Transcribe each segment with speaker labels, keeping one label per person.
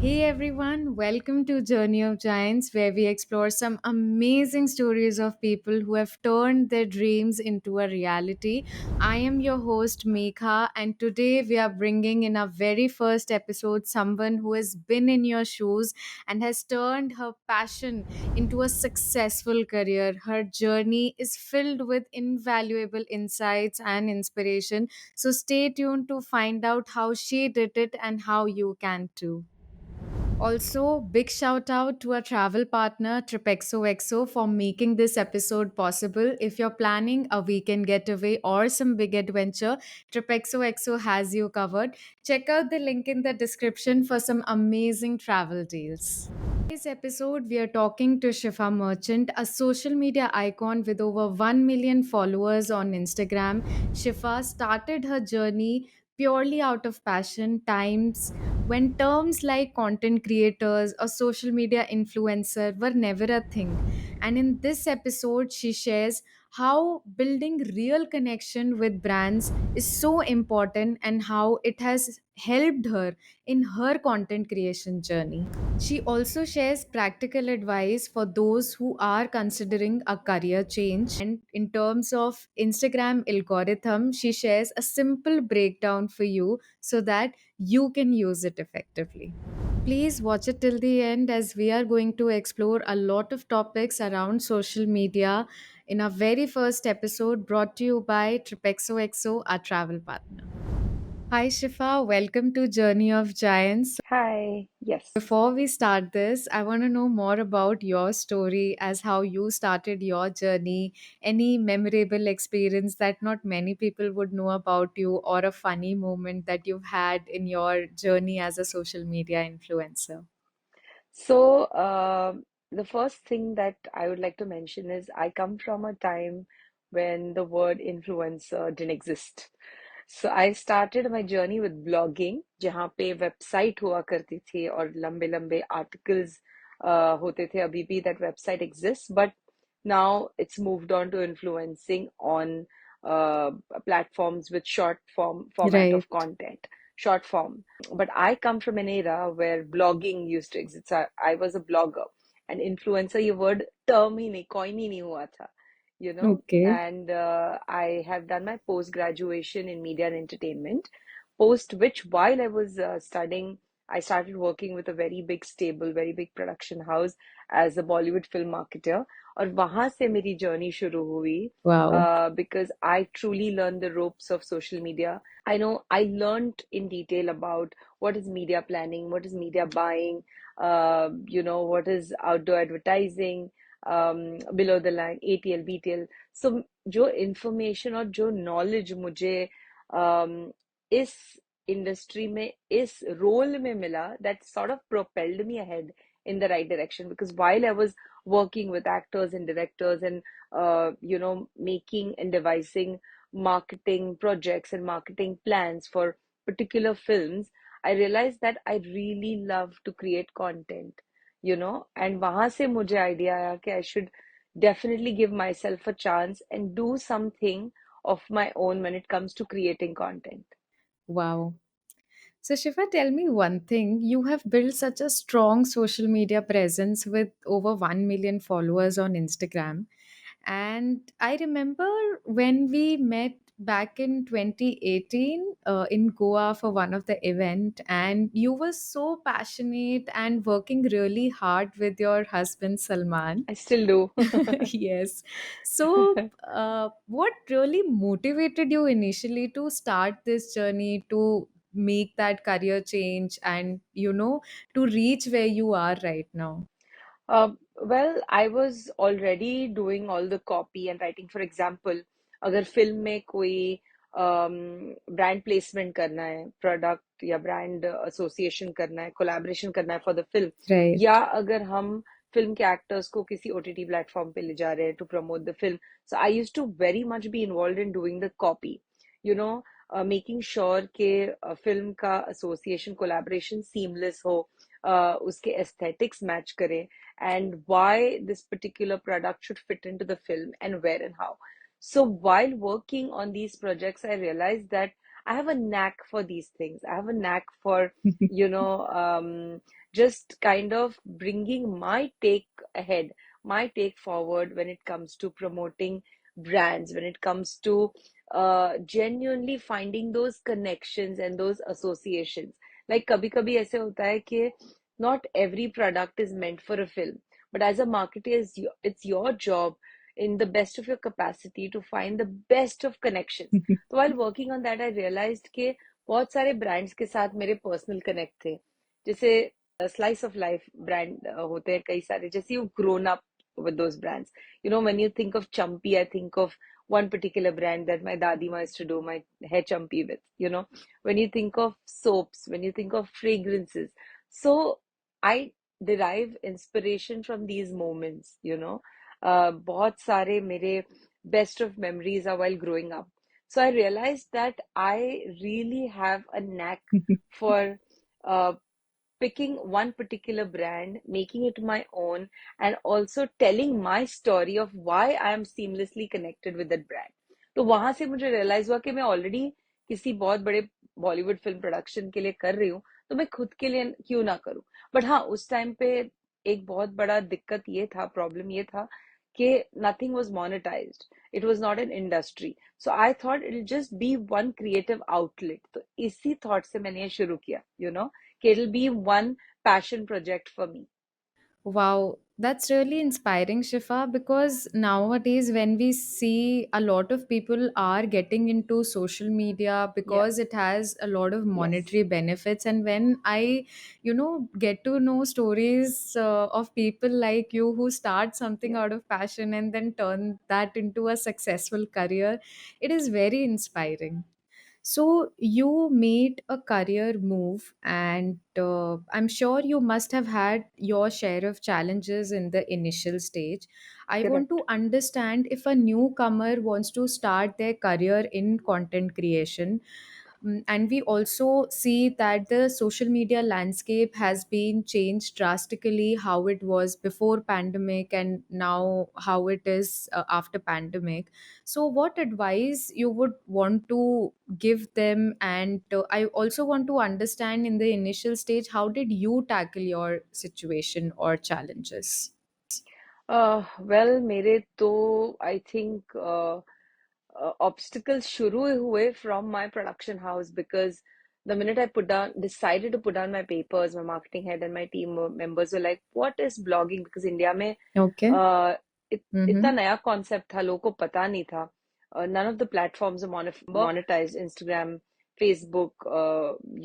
Speaker 1: Hey everyone, welcome to Journey of Giants, where we explore some amazing stories of people who have turned their dreams into a reality. I am your host, Megha, and today we are bringing in our very first episode someone who has been in your shoes and has turned her passion into a successful career. Her journey is filled with invaluable insights and inspiration. So stay tuned to find out how she did it and how you can too. Also, big shout out to our travel partner TripXOXO for making this episode possible. If you're planning a weekend getaway or some big adventure, TripXOXO has you covered. Check out the link in the description for some amazing travel deals. Today's episode, we are talking to Shifa Merchant, a social media icon with over 1 million followers on Instagram. Shifa started her journey purely out of passion, times when terms like content creators or social media influencer were never a thing. And in this episode, she shares how building real connection with brands is so important and how it has helped her in her content creation journey. She also shares practical advice for those who are considering a career change. And in terms of Instagram algorithm, she shares a simple breakdown for you so that you can use it effectively. Please watch it till the end as we are going to explore a lot of topics around social media in our very first episode brought to you by TripXOXO, our travel partner. Hi Shifa, welcome to Journey of Giants.
Speaker 2: Hi. Yes.
Speaker 1: Before we start this, I want to know more about your story as how you started your journey. Any memorable experience that not many people would know about you, or a funny moment that you've had in your journey as a social media influencer.
Speaker 2: So, the first thing that I would like to mention is I come from a time when the word influencer didn't exist. So I started my journey with blogging, जहाँ पे website हुआ करती थी और लंबे लंबे articles होते थे. अभी भी that website exists, but now it's moved on to influencing on uh, platforms with short form format of
Speaker 1: Right.
Speaker 2: content, short form. But I come from an era where blogging used to exist. So I was a blogger. And influencer, ये word term ही नहीं, coin ही नहीं हुआ था, you know.
Speaker 1: Okay.
Speaker 2: And I have done my post graduation in media and entertainment. Post which, while I was studying, I started working with a very big stable, very big production house as a Bollywood film marketer. और वहां से मेरी journey शुरू हुई
Speaker 1: Wow.
Speaker 2: because I truly learned the ropes of social media. I know I learned in detail about what is media planning, what is media buying, what is outdoor advertising, below the line, ATL, BTL. So जो information और जो knowledge मुझे इस industry में इस role में मिला, that sort of propelled me ahead in the right direction, because while I was working with actors and directors and making and devising marketing projects and marketing plans for particular films, I realized that I really love to create content, and वहां से मुझे idea आया कि I should definitely give myself a chance and do something of my own when it comes to creating content.
Speaker 1: Wow. So, Shifa, tell me one thing. You have built such a strong social media presence with over 1 million followers on Instagram. And I remember when we met back in 2018 in Goa for one of the event, and you were so passionate and working really hard with your husband Salman.
Speaker 2: I still do.
Speaker 1: Yes. So, what really motivated you initially to start this journey to make that career change and, to reach where you are right now?
Speaker 2: Well, I was already doing all the copy and writing. For example, अगर film में कोई brand placement करना है, product या brand association करना है, collaboration करना है फॉर द फिल्म,
Speaker 1: Right.
Speaker 2: या अगर हम फिल्म के एक्टर्स को किसी ओटीटी प्लेटफॉर्म पे ले जा रहे हैं to promote the film, so I used to very much be involve in doing the copy, you know making sure के फिल्म का एसोसिएशन कोलैबोरेशन सीमलेस हो, उसके एस्थेटिक्स मैच करे, and why this particular product should fit into the film and where and how. So while working on these projects, I realized that I have a knack for these things. I have a knack for, you know, just kind of bringing my take ahead, my take forward when it comes to promoting brands, when it comes to genuinely finding those connections and those associations. Like कभी कभी ऐसे होता है कि not every product is meant for a film, but as a marketer, it's your job in the best of your capacity to find the best of connections. तो while working on that, I realized कि बहुत सारे brands के साथ मेरे personal connect थे. जैसे slice of life brand होते हैं कई सारे, जैसे you've grown up with those brands. You know, when you think of Champi, I think of one particular brand that my dadima used to do my hair champi with. You know, when you think of soaps, when you think of fragrances, so I derive inspiration from these moments. You know, बहुत सारे मेरे best of memories are while growing up. So I realized that I really have a knack for uh, picking one particular brand, making it my own, and also telling my story of why I am seamlessly connected with that brand. तो वहां से मुझे realise हुआ कि मैं already किसी बहुत बड़े बॉलीवुड फिल्म प्रोडक्शन के लिए कर रही हूँ, तो मैं खुद के लिए क्यों ना करूँ. बट हाँ, उस टाइम पे एक बहुत बड़ा दिक्कत ये था, प्रॉब्लम ये था कि nothing was monetised. It was not an industry. So I thought it just be one creative outlet. तो इसी थॉट से मैंने ये शुरू किया, you know, it'll be one passion project for me.
Speaker 1: Wow, that's really inspiring, Shifa, because nowadays, when we see a lot of people are getting into social media
Speaker 2: Yeah,
Speaker 1: because it has a lot of
Speaker 2: yes,
Speaker 1: monetary benefits. And when I, get to know stories of people like you who start something
Speaker 2: yeah,
Speaker 1: out of passion and then turn that into a successful career, it is very inspiring. So you made a career move, and I'm sure you must have had your share of challenges in the initial stage. I want
Speaker 2: correct.
Speaker 1: to understand if a newcomer wants to start their career in content creation. And we also see that the social media landscape has been changed drastically, how it was before pandemic and now how it is after pandemic. So what advice you would want to give them, and I also want to understand in the initial stage how did you tackle your situation or challenges?
Speaker 2: Well, मेरे तो I think obstacles शुरू हुए from my production house, because the minute I decided to put down my papers, my marketing head and my team members were like, "What is blogging?" Because India में
Speaker 1: Okay.
Speaker 2: uh, इतना
Speaker 1: Mm-hmm.
Speaker 2: नया concept था, लोगों को पता नहीं था. None of the platforms are monetized. Instagram, Facebook,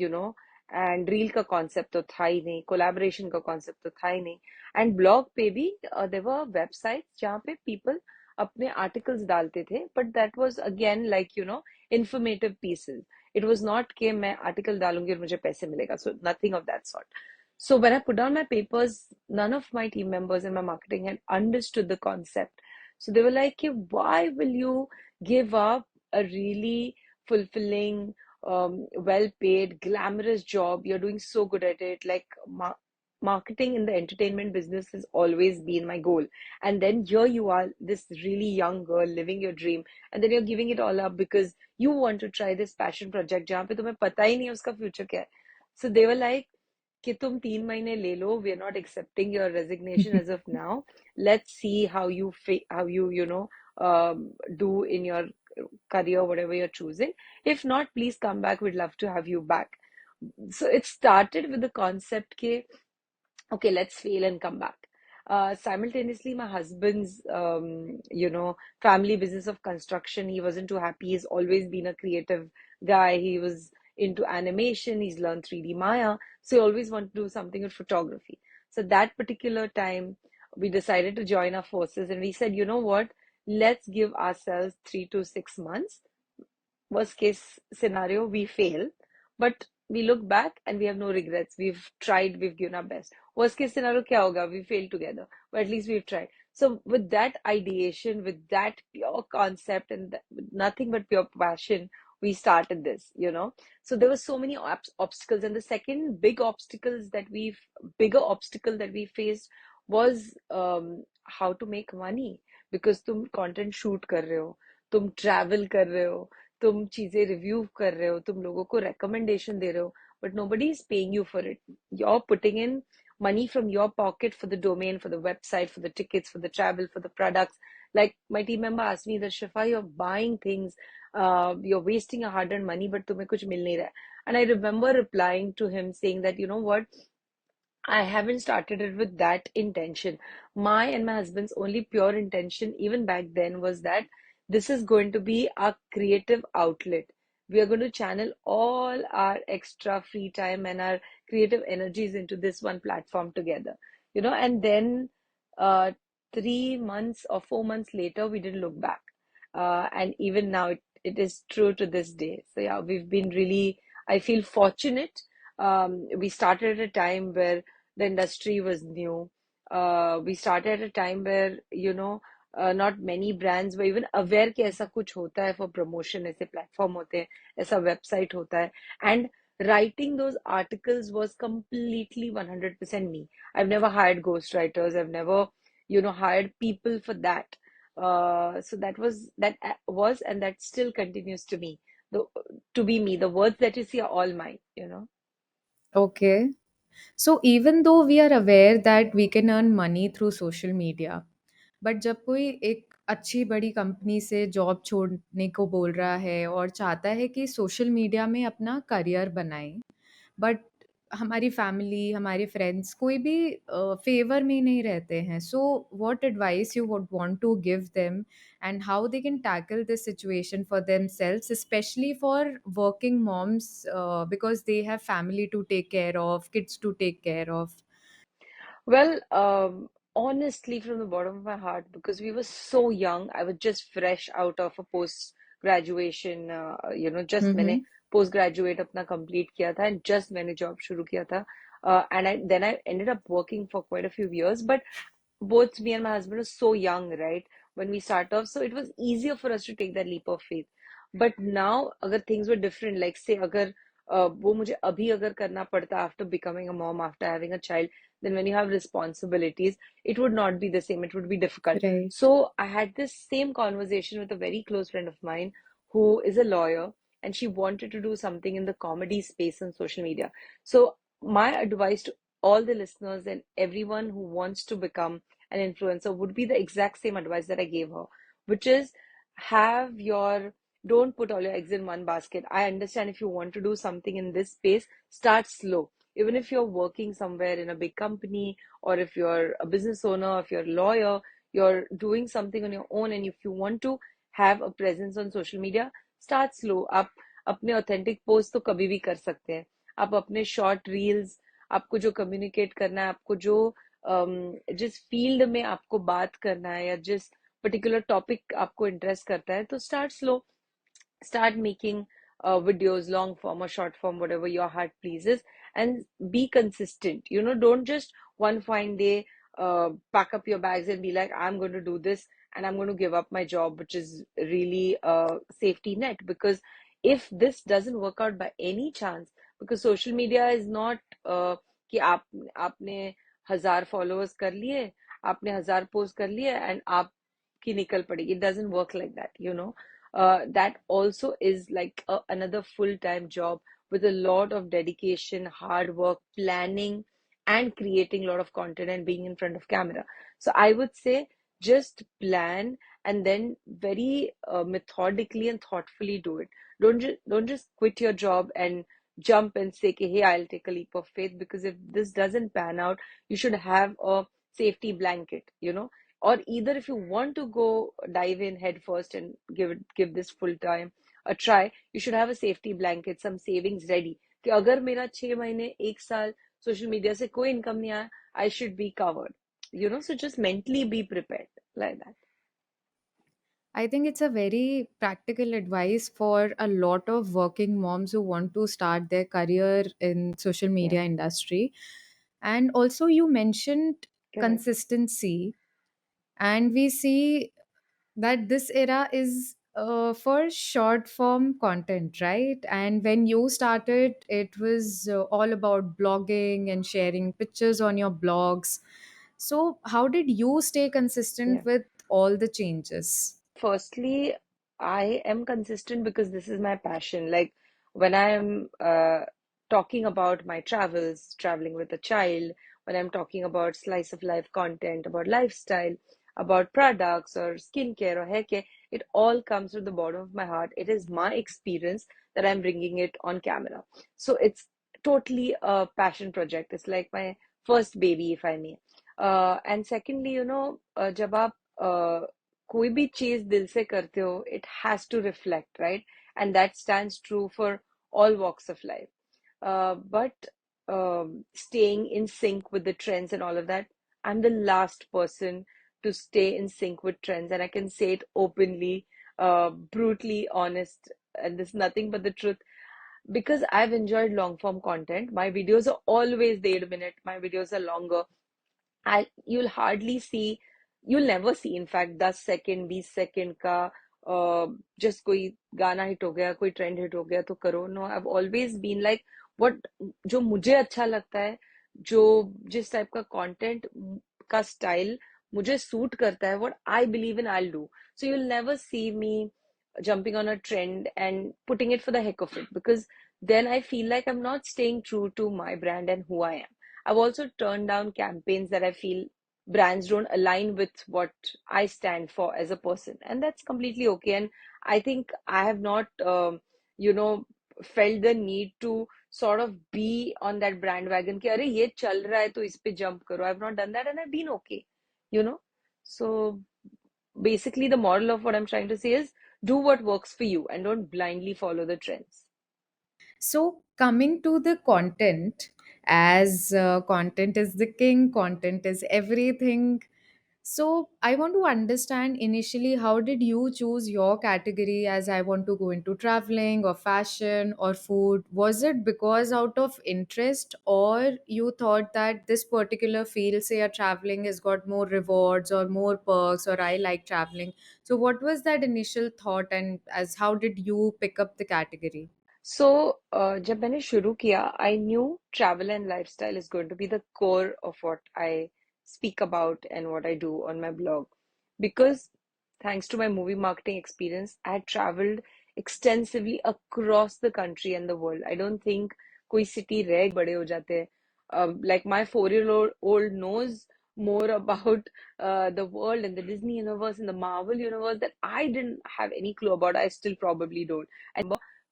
Speaker 2: you know, and reel का concept तो था ही नहीं, collaboration का concept तो था ही नहीं. एंड ब्लॉग पे भी देयर वर वेबसाइट्स जहाँ पे पीपल अपने आर्टिकल्स डालते थे, but that was again like you know informative pieces. It was not कि मैं आर्टिकल डालूंगी और मुझे पैसे मिलेगा, so nothing of that sort. So when I put down my papers, none of my team members in my marketing had understood the concept. So they were like, "Ki, why will you give up a really fulfilling, well-paid, glamorous job? You're doing so good at it. Like marketing in the entertainment business has always been my goal. And then here you are, this really young girl living your dream, and then you're giving it all up because you want to try this passion project जहाँ पे तुम्हें पता ही नहीं है उसका future क्या है." So they were like कि तुम 3 महीने ले लो, we are not accepting your resignation as of now. Let's see how you know do in your career, whatever you're choosing. If not, please come back. We'd love to have you back. So it started with the concept ke okay, let's fail and come back. Simultaneously, my husband's, you know, family business of construction, he wasn't too happy. He's always been a creative guy. He was into animation. He's learned 3D Maya. So he always wanted to do something with photography. So that particular time, we decided to join our forces and we said, you know what? Let's give ourselves 3 to 6 months. Worst case scenario, we fail, but we look back and we have no regrets. We've tried, we've given our best. Worst case scenario, kya hoga? We fail together, but at least we've tried. So with that ideation, with that pure concept and with nothing but pure passion, we started this, you know. So there were so many obstacles, and the second bigger obstacle that we faced was how to make money, because तुम content shoot कर रहे हो, तुम travel कर रहे हो, तुम चीजें रिव्यू कर रहे हो, तुम लोगों को recommendation दे रहे हो, but nobody is paying you for it. You're putting in money from your pocket for the domain, for the website, for the tickets, for the travel, for the products. Like my team member asked me that, Shifa, you're buying things, you're wasting your hard-earned money, but तुम्हें कुछ मिल नहीं रहा है. And I remember replying to him saying that, you know what, I haven't started it with that intention. My and my husband's only pure intention, even back then, was that this is going to be our creative outlet. We are going to channel all our extra free time and our creative energies into this one platform together. And then uh, 3 months or 4 months later, we didn't look back. And even now, it is true to this day. So, yeah, we've been really, I feel fortunate. We started at a time where the industry was new. We started at a time where, not many brands were even aware कि ऐसा कुछ होता है for promotion, ऐसे platform होते हैं, ऐसा website होता है. And writing those articles was completely 100% me. I've never hired ghostwriters. I've never, hired people for that. So that was and that still continues the, to be me. The words that you see are all mine.
Speaker 1: Okay. So even though we are aware that we can earn money through social media, but जब कोई एक अच्छी बड़ी company से job छोड़ने को बोल रहा है और चाहता है कि सोशल मीडिया में अपना करियर बनाए, बट हमारी फैमिली, हमारे फ्रेंड्स कोई भी फेवर में नहीं रहते हैं, so what advice you would want to give them and how they can tackle this situation for themselves, specially for working moms, because they have family to take care of, kids to take care of.
Speaker 2: Well, honestly, from the bottom of my heart, because we were so young, I was just fresh out of a post graduation, just मैंने post graduate अपना complete किया था and just मैंने job शुरू किया था, and then I ended up working for quite a few years, but both me and my husband were so young, right, when we start off, so it was easier for us to take that leap of faith. But now, अगर things were different, like say अगर वो मुझे अभी अगर करना पड़ता after becoming a mom, after having a child, then when you have responsibilities, it would not be the same. It would be difficult.
Speaker 1: Right.
Speaker 2: So I had this same conversation with a very close friend of mine who is a lawyer, and she wanted to do something in the comedy space on social media. So my advice to all the listeners and everyone who wants to become an influencer would be the exact same advice that I gave her, which is have your don't put all your eggs in one basket. I understand if you want to do something in this space, start slow. Even if you're working somewhere in a big company, or if you're a business owner, if you're a lawyer, you're doing something on your own, and if you want to have a presence on social media, start slow. आप अपने authentic post तो कभी भी कर सकते हैं. आप अपने short reels, आपको जो communicate करना है, आपको जो जिस फील्ड में आपको बात करना है या जिस पर्टिकुलर टॉपिक आपको इंटरेस्ट करता है, तो start slow. Start making videos, long form or short form, whatever your heart pleases, and be consistent. Don't just one fine day pack up your bags and be like, I'm going to do this and I'm going to give up my job, which is really a safety net. Because if this doesn't work out by any chance, because social media is not कि आपने 1,000 followers कर लिए, आपने 1,000 post कर लिए and आपकी निकल पड़ेगी. It doesn't work like that. That also is like another full-time job with a lot of dedication, hard work, planning, and creating a lot of content and being in front of camera. So I would say just plan and then very methodically and thoughtfully do it. Don't just quit your job and jump and say, okay, hey, I'll take a leap of faith, because if this doesn't pan out, you should have a safety blanket. Or either if you want to go dive in head first and give this full time a try, you should have a safety blanket, some savings ready कि अगर मेरा 6 महीने 1 साल social media से कोई income नहीं आया, I should be covered. So just mentally be prepared like that.
Speaker 1: I think it's a very practical advice for a lot of working moms who want to start their career in social
Speaker 2: Yeah,
Speaker 1: media industry. And also you mentioned
Speaker 2: correct.
Speaker 1: consistency, and we see that this era is for short form content, right? And when you started, it was all about blogging and sharing pictures on your blogs. So how did you stay consistent
Speaker 2: Yeah.
Speaker 1: with all the changes?
Speaker 2: Firstly, I am consistent because this is my passion. Like when I am talking about my travels, traveling with a child, when I'm talking about slice of life content, about lifestyle, about products or skincare or hair care, it all comes from the bottom of my heart. It is my experience that I'm bringing it on camera. So it's totally a passion project. It's like my first baby, if I may. And secondly, जब आप कोई भी चीज दिल से करते हो, it has to reflect, right? And that stands true for all walks of life. But staying in sync with the trends and all of that, I'm the last person to stay in sync with trends, and I can say it openly, brutally honest, and this is nothing but the truth. Because I've enjoyed long form content, my videos are always 1.5 minute, my videos are longer. You'll hardly see, you'll never see, in fact, 10 second 20 second का just कोई गाना hit हो गया, कोई trend hit हो गया तो करो. No, I have always been like what जो मुझे अच्छा लगता है, जो जिस टाइप का कंटेंट का स्टाइल मुझे सूट करता है, what I believe in I do. So you will never see me jumping on a trend and putting it for the heck of it, because then I feel like I'm not staying true to my brand and who I am. I've also turned down campaigns that I feel brands don't align with what I stand for as a person, and that's completely okay. And I think I have not, you know, felt the need to sort of be on that brand wagon. कि अरे ये चल रहा है तो इस पे jump करो. I've not done that, and I've been okay, you know. So basically, the model of what I'm trying to say is do what works for you and don't blindly follow the trends.
Speaker 1: So, coming to the content, as content is the king, content is everything. So, I want to understand initially how did you choose your category as I want to go into traveling or fashion or food? Was it because out of interest, or you thought that this particular field, say, a traveling, has got more rewards or more perks, or I like traveling? So, what was that initial thought, and as how did you pick up the category?
Speaker 2: जब मैंने शुरू किया, I knew travel and lifestyle is going to be the core of what I speak about and what I do on my blog. Because thanks to my movie marketing experience, I had traveled extensively across the country and the world. I don't think कोई city रह गई, बड़े हो जाते हैं. Like my 4-year-old knows more about the world and the Disney universe and the Marvel universe that I didn't have any clue about. I still probably don't.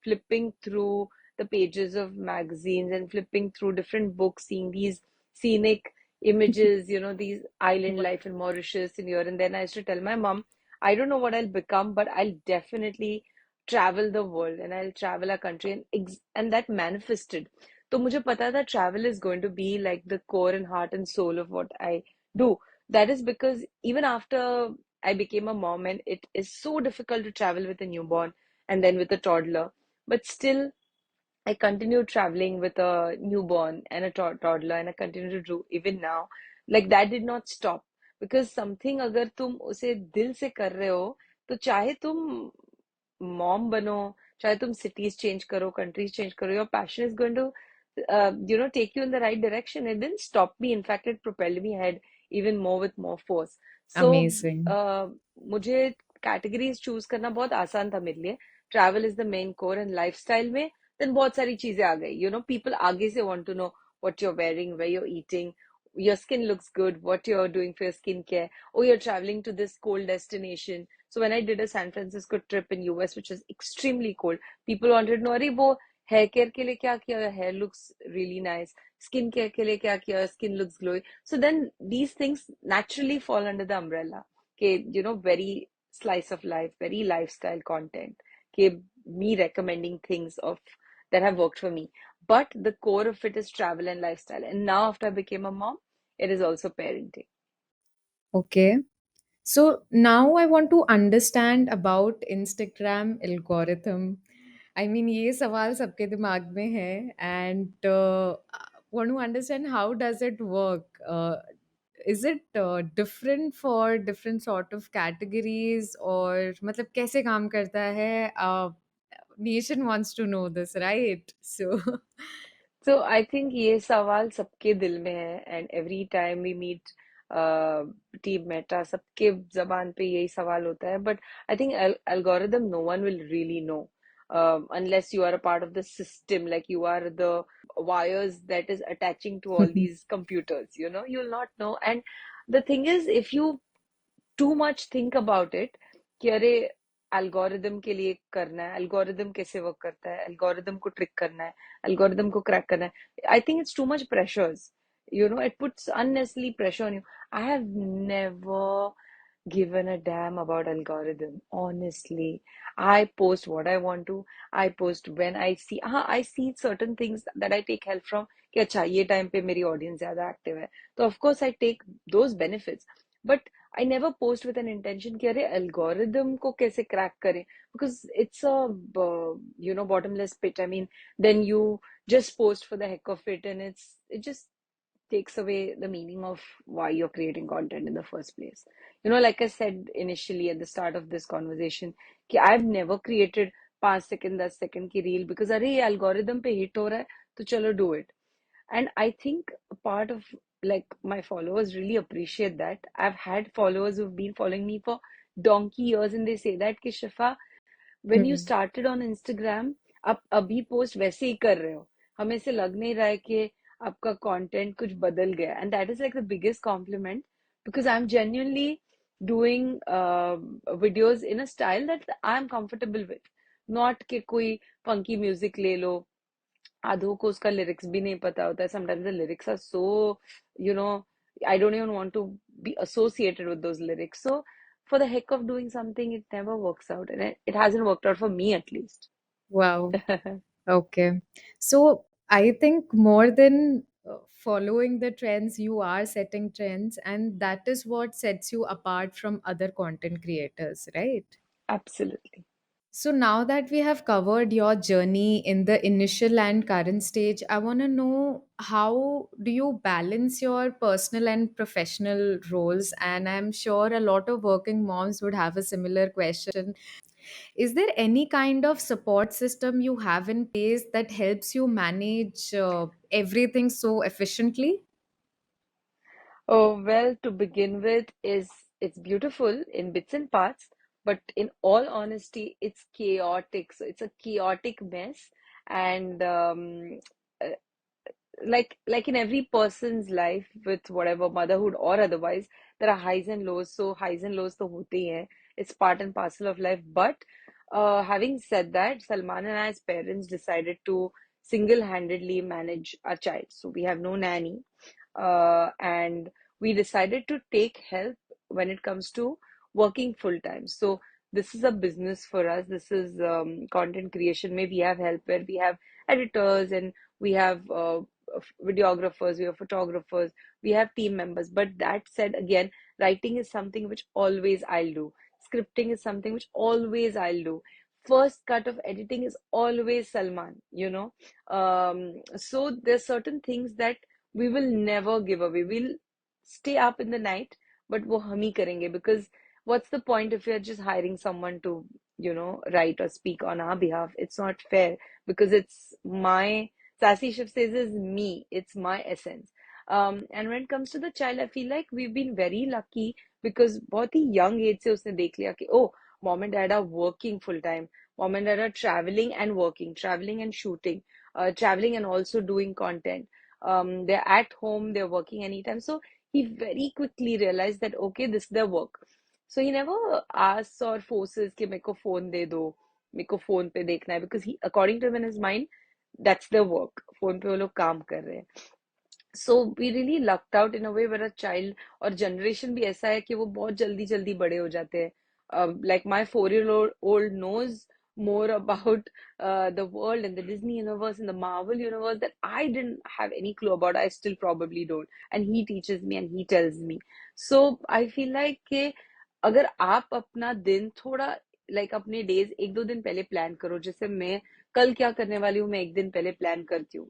Speaker 2: Flipping through the pages of magazines and flipping through different books, seeing these scenic images, these island life in Mauritius and here. And then I used to tell my mom, I don't know what I'll become, but I'll definitely travel the world and I'll travel our country. And that manifested. तो मुझे पता था travel is going to be like the core and heart and soul of what I do. That is because even after I became a mom, and it is so difficult to travel with a newborn and then with a toddler, but still, I continue traveling with a newborn and a toddler, and I continue to do even now. Like that did not stop, because something अगर तुम उसे दिल से कर रहे हो, तो चाहे तुम mom बनो, चाहे तुम cities change करो, countries change करो, your passion is going to, take you in the right direction. It didn't stop me. In fact, it propelled me ahead even more with more force. So,
Speaker 1: Amazing.
Speaker 2: मुझे categories choose करना बहुत आसान था मेरे लिए. Travel is the main core, and lifestyle में then बहुत सारी चीजें आ गई. People आगे से want to know what you're wearing, where you're eating, your skin looks good, what you're doing for your skincare. Oh, you're traveling to this cold destination. So when I did a San Francisco trip in US, which is extremely cold, people wanted to know, अरे वो hair care के लिए क्या किया? Your hair looks really nice. Skin care के लिए क्या किया? Skin looks glowy. So then these things naturally fall under the umbrella. Okay, very slice of life, very lifestyle content. Okay, me recommending things of that have worked for me. But the core of it is travel and lifestyle. And now after I became a mom, it is also parenting.
Speaker 1: Okay. So now I want to understand about Instagram algorithm. I mean, ये सवाल सबके दिमाग में है, and want to understand how does it work? Is it different for different sort of categories, or मतलब कैसे काम करता है? Nation wants to know this, right? So
Speaker 2: So I think ये सवाल सबके दिल में है, and every time we meet team Meta सबके जबान पे यही सवाल होता है, but I think algorithm no one will really know unless you are a part of the system, like you are the wires that is attaching to all these computers, you'll not know. And the thing is, if you too much think about it, कि अरे algorithm के लिए करना है, algorithm कैसे work करता है, algorithm को ट्रिक करना है, एल्गोरिदम को क्रैक करना है, I think it's too much pressures, it puts unnecessary pressure on you. I have never given a damn about algorithm, honestly. I post what I want to. I post when I see, I see certain things that I take help from, कि अच्छा ये time पे मेरी audience ज्यादा active है, तो of course I take those benefits, but I never post with an intention कि अरे algorithm को कैसे crack करें, because it's a bottomless pit. I mean, then you just post for the heck of it, and it just takes away the meaning of why you're creating content in the first place. Like I said initially at the start of this conversation, कि I've never created 5 second 10 second की reel because अरे ये algorithm पे hit हो रहा है तो चलो do it. And I think a part of, like, my followers really appreciate that. I've had followers who've been following me for donkey years, and they say that कि शिफा, when you
Speaker 1: Hmm.
Speaker 2: started on Instagram, आप अभी post वैसे ही कर रहे हो, हमें से लग नहीं रहा है कि आपका कंटेंट कुछ बदल गया, and that is like the biggest compliment, because I'm genuinely doing videos in a style that I'm comfortable with, not कि कोई funky music ले लो, आधों को उसका लिरिक्स भी नहीं पता होता है, sometimes the lyrics are so, you know I don't even want to be associated with those lyrics, so for the heck of doing something, it never works out, and it hasn't worked out for me at least.
Speaker 1: Wow. Okay. So I think more than following the trends, you are setting trends, and that is what sets you apart from other content creators, right?
Speaker 2: Absolutely.
Speaker 1: So now that we have covered your journey in the initial and current stage, I want to know, how do you balance your personal and professional roles? And I'm sure a lot of working moms would have a similar question. Is there any kind of support system you have in place that helps you manage everything so efficiently?
Speaker 2: Oh, well, to begin with, is it's beautiful in bits and parts, but in all honesty, it's chaotic. So it's a chaotic mess, and uh, like in every person's life, with whatever motherhood or otherwise, there are highs and lows. So highs and lows to hote hi hai. It's part and parcel of life. But having said that, Salman and I as parents decided to single-handedly manage our child. So we have no nanny, and we decided to take help when it comes to working full time. So this is a business for us. This is content creation. Maybe we have help where we have editors, and we have videographers, we have photographers, we have team members. But that said, again, writing is something which always I'll do. Scripting is something which always I'll do. First cut of editing is always Salman. So there's certain things that we will never give away. We'll stay up in the night, but वो हम ही करेंगे, because what's the point if you're just hiring someone to, write or speak on our behalf? It's not fair, because it's my Sassy Shift says is me. It's my essence. And when it comes to the child, I feel like we've been very lucky, because बहुत ही young age से उसने देख लिया कि oh, mom and dad are working full time. Mom and dad are traveling and working, traveling and shooting, traveling and also doing content. They're at home, they're working anytime. So he very quickly realized that okay, this is their work. So he never asks or forces कि मेरे को phone दे दो, मेरे को phone पे देखना है, because he, according to him in his mind, that's their work. Phone पे वो लोग काम कर रहे हैं. So we really lucked out in a way where a child, और जनरेशन भी ऐसा है कि वो बहुत जल्दी जल्दी बड़े हो जाते हैं. Like my 4 year old knows more about the world and the Disney universe and the Marvel universe that I didn't have any clue about. I still probably don't. And he teaches me and he tells me. So I feel like कि अगर आप अपना दिन थोड़ा, like अपने days एक दो दिन पहले प्लान करो, जैसे मैं कल क्या करने वाली हूँ, मैं एक दिन पहले प्लान करती हूँ,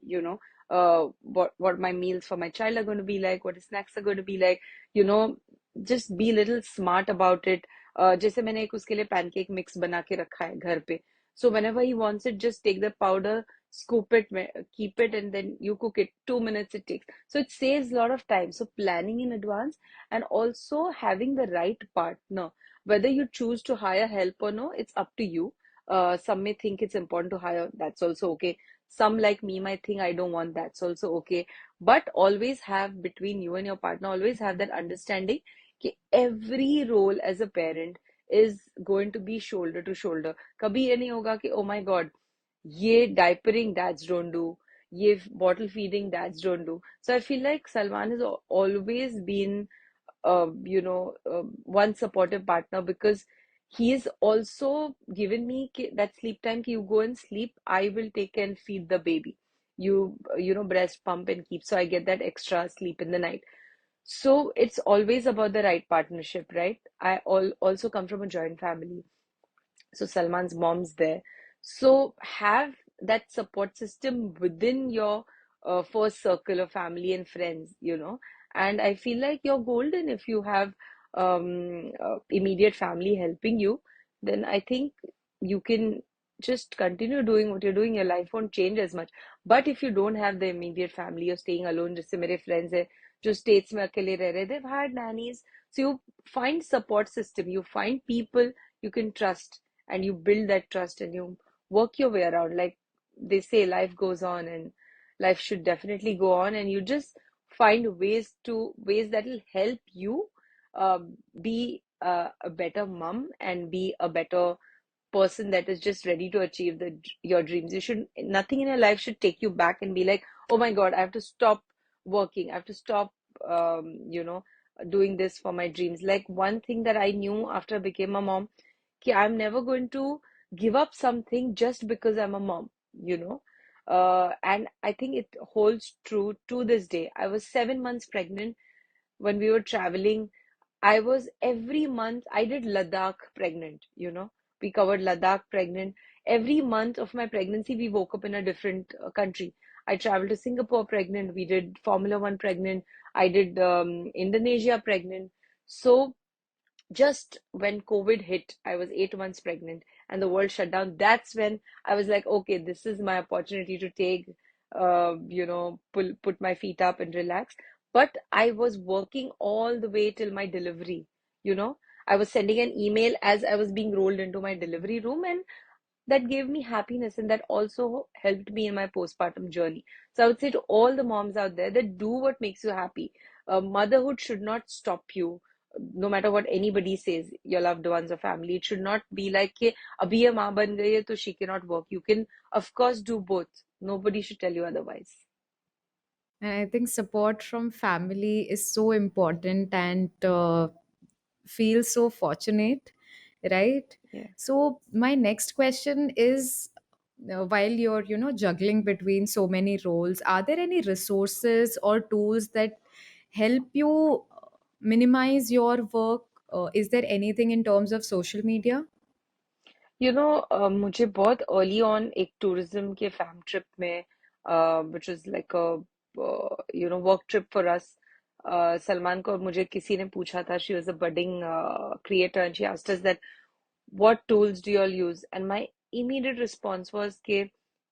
Speaker 2: what my meals for my child are going to be like, what the snacks are going to be like, you know, just be a little smart about it. जैसे मैंने एक उसके लिए पैनकेक मिक्स बना के रखा है घर पे. So whenever he wants it, just take the powder, scoop it, keep it, and then you cook it. 2 minutes it takes. So it saves a lot of time. So planning in advance, and also having the right partner. Whether you choose to hire help or no, it's up to you. Some may think it's important to hire, that's also okay. Some, like me, might think I don't want, that's also okay. But always have, between you and your partner, always have that understanding कि every role as a parent is going to be shoulder to shoulder. कभी ये नहीं होगा कि oh my god, ये diapering dads don't do, ये bottle feeding dads don't do. So I feel like Salman has always been one supportive partner, because he is also given me that sleep time. You go and sleep, I will take and feed the baby. You breast pump and keep, so I get that extra sleep in the night. So it's always about the right partnership, right? Also come from a joint family. So Salman's mom's there. So have that support system within your first circle of family and friends. And I feel like you're golden if you have immediate family helping you. Then I think you can just continue doing what you're doing. Your life won't change as much. But if you don't have the immediate family, you're staying alone. जैसे मेरे friends है जो states में अकेले रह रहे, they've had nannies. So you find support system. You find people you can trust, and you build that trust, and you work your way around. Like they say, life goes on, and life should definitely go on, and you just find ways that will help you be a better mom and be a better person that is just ready to achieve your dreams. You should Nothing in your life should take you back and be like, oh my god, I have to stop working, I have to stop doing this for my dreams. Like one thing that I knew after I became a mom, कि I'm never going to give up something just because I'm a mom. And I think it holds true to this day. I was 7 months pregnant when we were traveling. I was every month, I did Ladakh pregnant. We covered Ladakh pregnant. Every month of my pregnancy, we woke up in a different country. I traveled to Singapore pregnant. We did Formula One pregnant. I did Indonesia pregnant. So just when COVID hit, I was 8 months pregnant and the world shut down. That's when I was like, okay, this is my opportunity to put my feet up and relax. But I was working all the way till my delivery. You know, I was sending an email as I was being rolled into my delivery room, and that gave me happiness, and that also helped me in my postpartum journey. So I would say to all the moms out there, that do what makes you happy. Motherhood should not stop you, no matter what anybody says, your loved ones or family. It should not be like कि अभी ये माँ बन गई है तो she cannot work. You can of course do both. Nobody should tell you otherwise.
Speaker 1: And I think support from family is so important, and feel so fortunate, right?
Speaker 2: Yeah.
Speaker 1: So my next question is, while you're juggling between so many roles, are there any resources or tools that help you minimize your work? Is there anything in terms of social media?
Speaker 2: मुझे बहुत early on एक tourism के fam trip में, which was like work trip for us, Salman को और मुझे किसी ने पूछा था. She was a budding creator and she asked us that what tools do you all use, and my immediate response was कि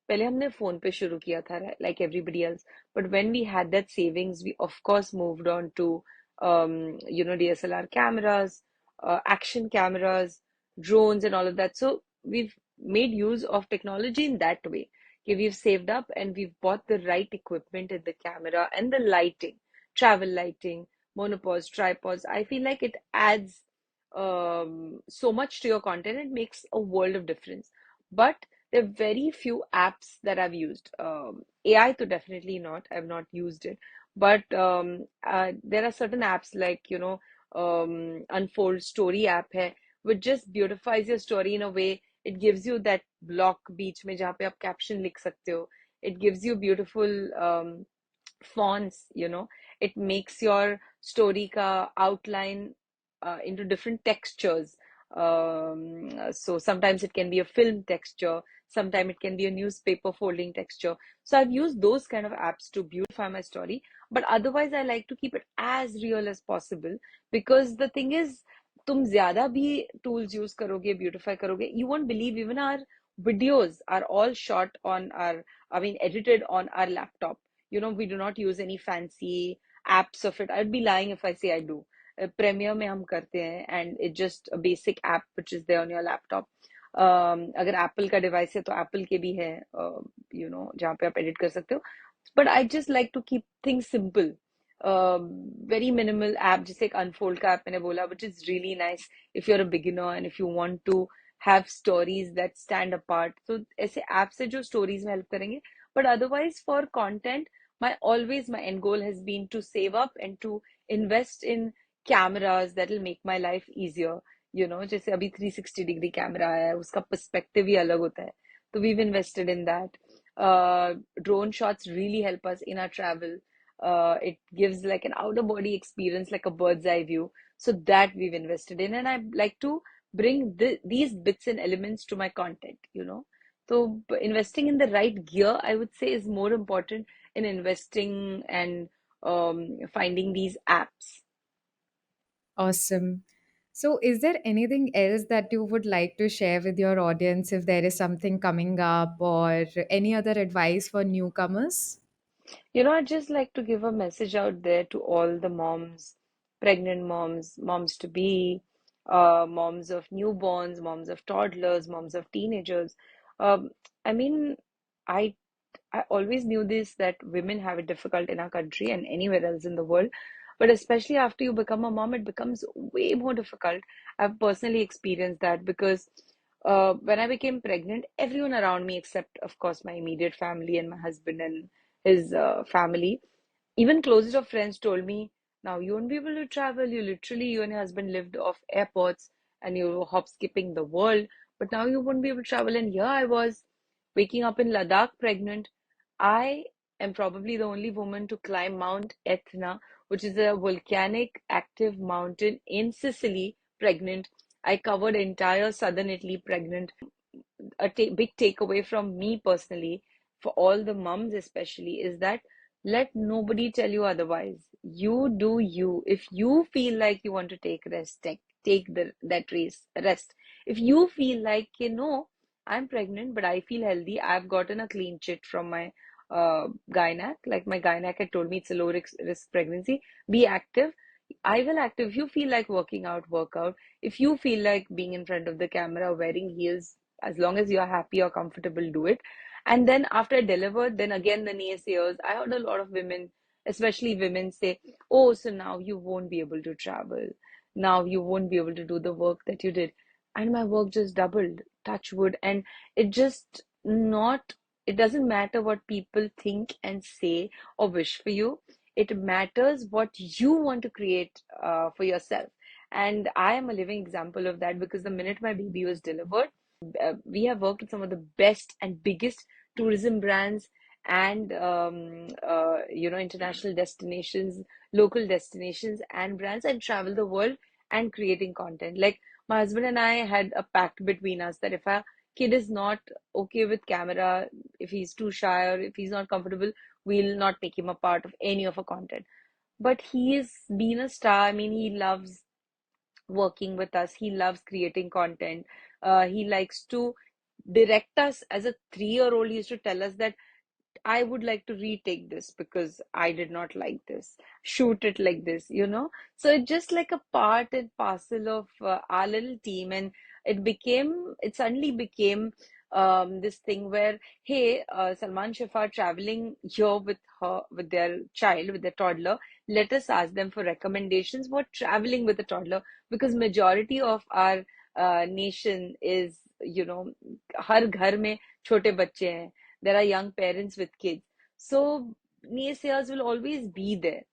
Speaker 2: पहले हमने फोन पे शुरू किया था like everybody else, but when we had that savings, we of course moved on to DSLR cameras, action cameras, drones, and all of that. So we've made use of technology in that way. Okay, we've saved up and we've bought the right equipment in the camera and the lighting, travel lighting, monopause, tripods. I feel like it adds so much to your content. It makes a world of difference. But there are very few apps that I've used. AI to definitely not. I've not used it. But there are certain apps like, Unfold Story app है, which just beautifies your story in a way. It gives you that block बीच में जहाँ पे आप caption लिख सकते हो. It gives you beautiful fonts. It makes your story ka outline into different textures. So sometimes it can be a film texture, sometimes it can be a newspaper folding texture. So I've used those kind of apps to beautify my story, but otherwise I like to keep it as real as possible, because the thing is, तुम ज्यादा भी tools use करोगे, beautify करोगे, you won't believe even our videos are all shot on our, I mean, edited on our laptop. We do not use any fancy apps of it. I'd be lying if I say I do. Premiere में हम करते हैं, and it's just a basic app which is there on your laptop. अगर Apple का device है तो Apple के भी है, जहाँ पे आप एडिट कर सकते हो. But I just like to keep things simple. Very minimal app, जैसे एक अनफोल्ड का ऐप मैंने बोला, which is really nice if you are a beginner and if you want to have stories that stand apart. So ऐसे apps है जो stories में help करेंगे. But otherwise for content, my end goal has been to save up and to invest in cameras that will make my life easier. जैसे अभी 360 degree camera आया है, उसका पर्सपेक्टिव ही अलग होता है. तो we've invested in that. Drone shots really help us in our travel. It gives like an outer body experience, like a bird's eye view. So that we've invested in, and I like to bring these bits and elements to my content. So investing in the right gear, I would say, is more important in investing and finding these apps.
Speaker 1: Awesome. So, is there anything else that you would like to share with your audience if there is something coming up, or any other advice for newcomers?
Speaker 2: I'd just like to give a message out there to all the moms, pregnant moms, moms to be, moms of newborns, moms of toddlers, moms of teenagers. Um, I mean, I I always knew this, that women have it difficult in our country and anywhere else in the world. But especially after you become a mom, it becomes way more difficult. I've personally experienced that because when I became pregnant, everyone around me, except of course my immediate family and my husband and his family, even closest of friends told me, now you won't be able to travel. You and your husband lived off airports and you were hop skipping the world, but now you won't be able to travel. And here I was waking up in Ladakh pregnant. I am probably the only woman to climb Mount Etna, which is a volcanic active mountain in Sicily, pregnant. I covered entire southern Italy pregnant. Big takeaway from me personally, for all the mums especially, is that let nobody tell you otherwise. You do you. If you feel like you want to take rest, take that rest. If you feel like, I'm pregnant, but I feel healthy, I've gotten a clean chit from my gynac. Like my gynac had told me it's a low risk pregnancy. Be active. I will active. If you feel like working out, work out. If you feel like being in front of the camera, wearing heels, as long as you're happy or comfortable, do it. And then after I delivered, then again the naysayers, I heard a lot of women, especially women, say, oh, so now you won't be able to travel. Now you won't be able to do the work that you did. And my work just doubled, touch wood. And it just not, it doesn't matter what people think and say or wish for you. It matters what you want to create for yourself. And I am a living example of that, because the minute my baby was delivered, we have worked with some of the best and biggest tourism brands and international destinations, local destinations and brands, and travel the world and creating content. Like my husband and I had a pact between us that if our kid is not okay with camera, if he's too shy or if he's not comfortable, we'll not make him a part of any of our content. But he has been a star. I mean, he loves working with us. He loves creating content. He likes to direct us. As a 3-year old, he used to tell us that I would like to retake this because I did not like this. Shoot it like this. So it's just like a part and parcel of our little team, and it suddenly became this thing where, hey, Salman Shifa are traveling here with their child, with their toddler. Let us ask them for recommendations for traveling with a toddler, because majority of our nation is, हर घर में छोटे बच्चे हैं. There are young parents with kids. So naysayers will always be there.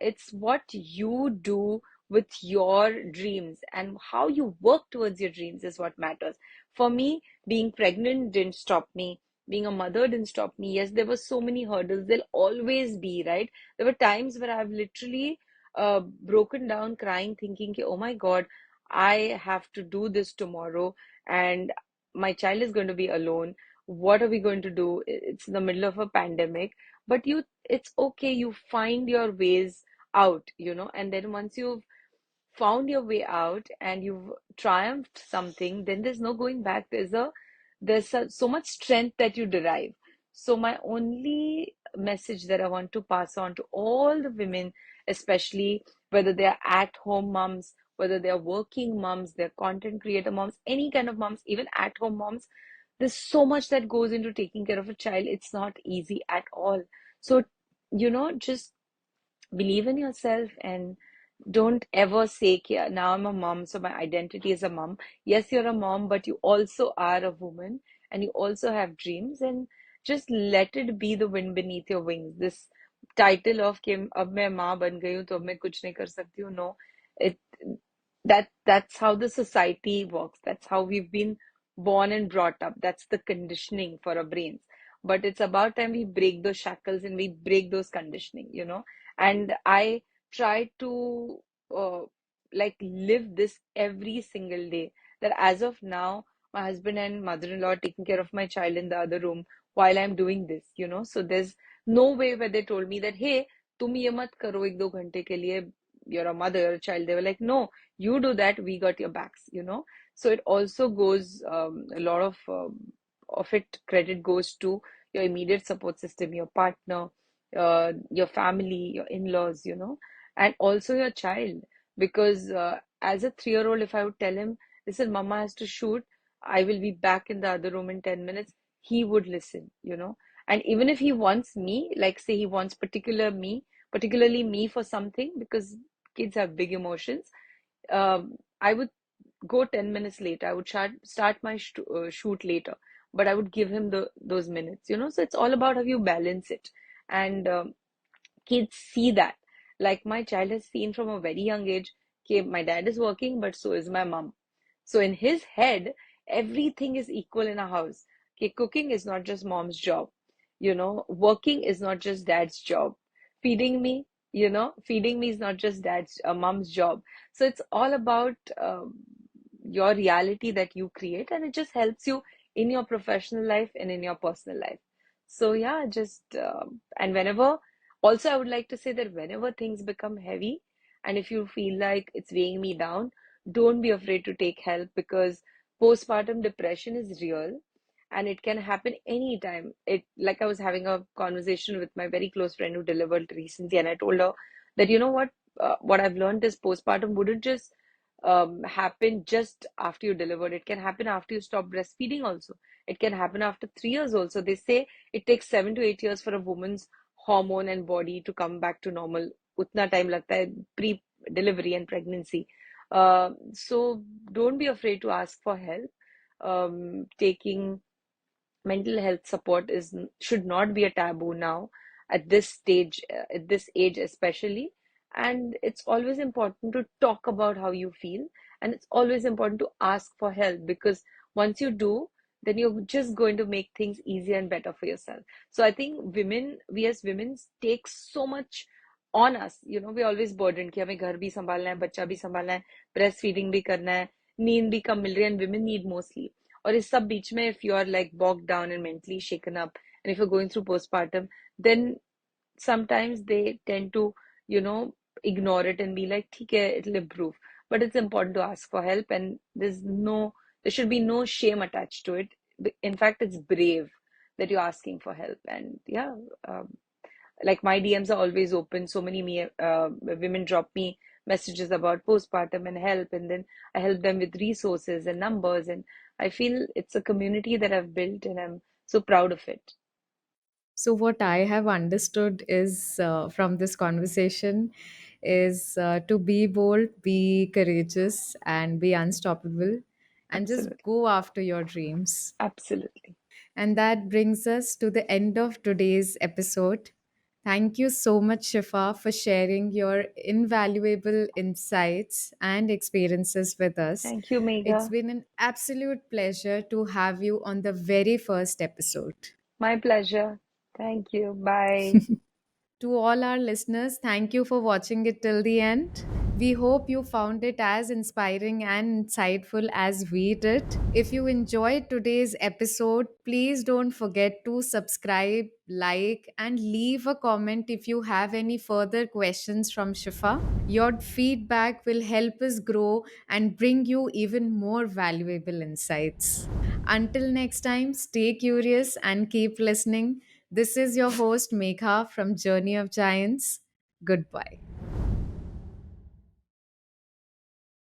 Speaker 2: It's what you do with your dreams and how you work towards your dreams is what matters. For me, being pregnant didn't stop me. Being a mother didn't stop me. Yes, there were so many hurdles. There'll always be, right? There were times where I've literally broken down crying, thinking, oh my God, I have to do this tomorrow, and my child is going to be alone. What are we going to do? It's in the middle of a pandemic, but it's okay. You find your ways out, and then once you've found your way out and you've triumphed something, then there's no going back. There's a there's so much strength that you derive. So my only message that I want to pass on to all the women, especially whether they're at home moms, whether they're working moms, they're content creator moms, any kind of moms, even at home moms, there's so much that goes into taking care of a child. It's not easy at all. So, just believe in yourself and don't ever say, "Yeah, now I'm a mom, so my identity is a mom." Yes, you're a mom, but you also are a woman and you also have dreams, and just let it be the wind beneath your wings. This title of कि अब मैं माँ बन गई हूँ तो अब मैं कुछ नहीं कर सकती हूँ. No, it that's how the society works. That's how we've been born and brought up. That's the conditioning for our brains. But it's about time we break those shackles and we break those conditioning. And I try to uh, like live this every single day. That as of now, my husband and mother-in-law are taking care of my child in the other room while I'm doing this. So there's no way where they told me that, hey, तुम ये मत करो एक दो घंटे के लिए, you're a mother, you're a child. They were like, no, you do that, we got your backs. So it also goes, a lot of it credit goes to your immediate support system, your partner, your family, your in-laws, and also your child. Because as a 3-year old, if I would tell him, listen, mama has to shoot, I will be back in the other room in 10 minutes, he would listen. And even if he wants me, like say he wants particularly me for something, because kids have big emotions, I would go 10 minutes later. I would start my shoot later, but I would give him those minutes. So it's all about how you balance it. And kids see that. Like my child has seen from a very young age, okay, my dad is working, but so is my mom. So in his head, everything is equal in a house. Okay, cooking is not just mom's job. Working is not just dad's job. Feeding me is not just mom's job. So it's all about your reality that you create, and it just helps you in your professional life and in your personal life. So yeah, just and whenever also, I would like to say that whenever things become heavy and if you feel like it's weighing me down, don't be afraid to take help, because postpartum depression is real and it can happen anytime. Like I was having a conversation with my very close friend who delivered recently, and I told her that, you know what I've learned is postpartum wouldn't just happen just after you delivered. It can happen after you stop breastfeeding also. It can happen after 3 years also. They say it takes 7 to 8 years for a woman's hormone and body to come back to normal. उतना time लगता है pre delivery and pregnancy. So don't be afraid to ask for help. Taking mental health support should not be a taboo now at this stage, at this age especially. And it's always important to talk about how you feel, and it's always important to ask for help, because once you do, then you're just going to make things easier and better for yourself. So I think we as women take so much on us. We always burdened कि हमें घर भी संभालना है, बच्चा भी संभालना है, breast feeding भी करना है, नींद भी कम मिल रही है, and women need mostly. और इस सब बीच में if you are like bogged down and mentally shaken up, and if you're going through postpartum, then sometimes they tend to you know ignore it and be like, ठीक है, it'll improve. But it's important to ask for help, and there should be no shame attached to it. In fact, it's brave that you're asking for help. And yeah, like my DMs are always open. So many women drop me messages about postpartum and help, and then I help them with resources and numbers. And I feel it's a community that I've built, and I'm so proud of it.
Speaker 1: So, what I have understood is from this conversation is to be bold, be courageous, and be unstoppable, and just
Speaker 2: Absolutely.
Speaker 1: go after your dreams.
Speaker 2: Absolutely.
Speaker 1: And that brings us to the end of today's episode. Thank you so much, Shifa, for sharing your invaluable insights and experiences with us.
Speaker 2: Thank you,
Speaker 1: It's
Speaker 2: Megha.
Speaker 1: been an absolute pleasure to have you on the very first episode.
Speaker 2: My pleasure. Thank you. Bye.
Speaker 1: To all our listeners, thank you for watching it till the end. We hope you found it as inspiring and insightful as we did. If you enjoyed today's episode, please don't forget to subscribe, like, and leave a comment if you have any further questions from Shifa. Your feedback will help us grow and bring you even more valuable insights. Until next time, stay curious and keep listening. This is your host, Megha from Journey of Giants. Goodbye.